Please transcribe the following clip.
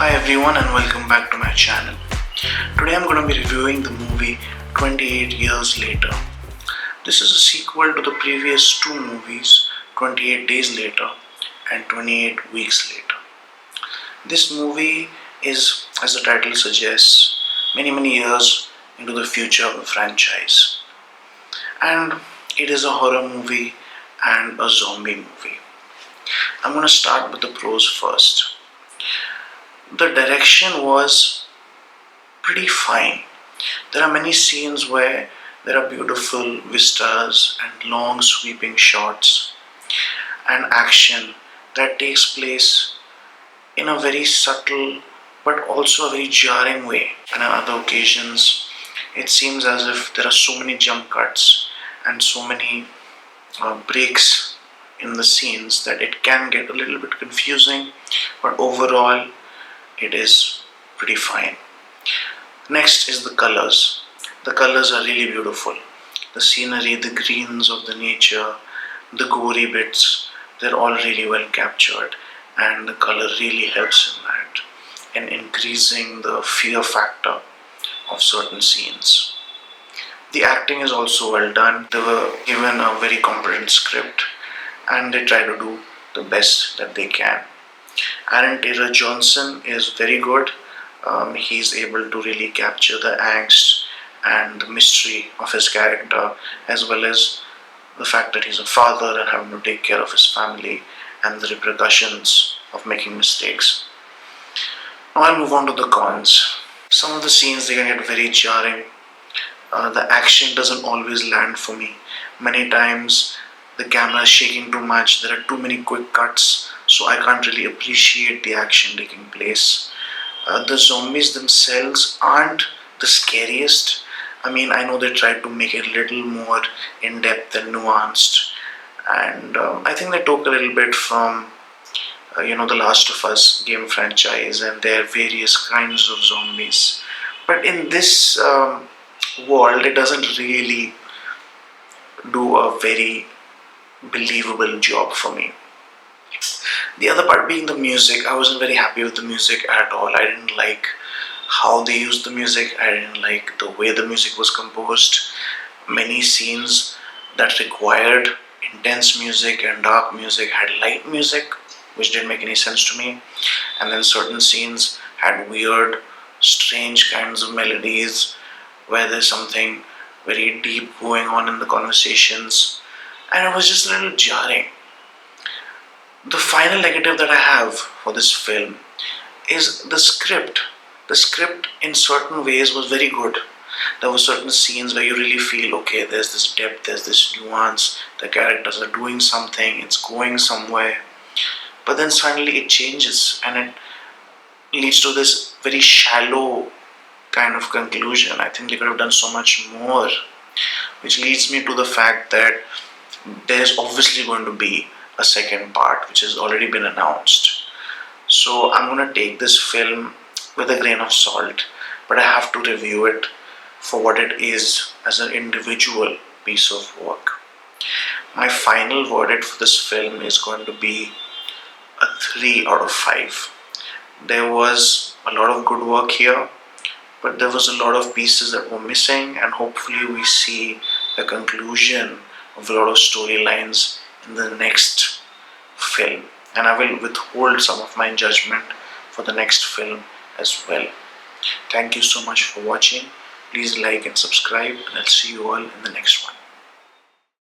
Hi everyone and welcome back to my channel. Today I'm going to be reviewing the movie 28 Years Later. This is a sequel to the previous two movies, 28 Days Later and 28 Weeks Later. This movie is, as the title suggests, many years into the future of the franchise. And it is a horror movie and a zombie movie. I'm going to start with the pros first. The direction was pretty fine. There are many scenes where there are beautiful vistas and long sweeping shots and action that takes place in a very subtle but also a very jarring way. And on other occasions, it seems as if there are so many jump cuts and so many breaks in the scenes that it can get a little bit confusing, but overall it is pretty fine. Next is the colors. The colors are really beautiful. The scenery, the greens of the nature, the gory bits, they're all really well captured, and the color really helps in that, in increasing the fear factor of certain scenes. The acting is also well done. They were given a very competent script and they try to do the best that they can. Aaron Taylor Johnson is very good. He's able to really capture the angst and the mystery of his character, as well as the fact that he's a father and having to take care of his family and the repercussions of making mistakes. Now I'll move on to the cons. Some of the scenes, they can get very jarring. The action doesn't always land for me. Many times the camera is shaking too much, there are too many quick cuts, so I can't really appreciate the action taking place. The zombies themselves aren't the scariest. I mean, I know they tried to make it a little more in-depth and nuanced, and I think they took a little bit from the Last of Us game franchise and their various kinds of zombies. But in this world, it doesn't really do a very believable job for me. The other part being the music. I wasn't very happy with the music at all. I didn't like how they used the music. I didn't like the way the music was composed. Many scenes that required intense music and dark music had light music, which didn't make any sense to me. And then certain scenes had weird, strange kinds of melodies where there's something very deep going on in the conversations, and it was just a little jarring. The final negative that I have for this film is the script. The script in certain ways was very good. There were certain scenes where you really feel, okay, there's this depth, there's this nuance, the characters are doing something, it's going somewhere. But then suddenly it changes and it leads to this very shallow kind of conclusion. I think they could have done so much more, which leads me to the fact that there's obviously going to be a second part, which has already been announced. So I'm going to take this film with a grain of salt, but I have to review it for what it is as an individual piece of work. My final verdict for this film is going to be a 3 out of 5. There was a lot of good work here, but there was a lot of pieces that were missing, and hopefully we see the conclusion of a lot of storylines in the next film, and I will withhold some of my judgment for the next film as well. Thank you so much for watching. Please like and subscribe, and I'll see you all in the next one.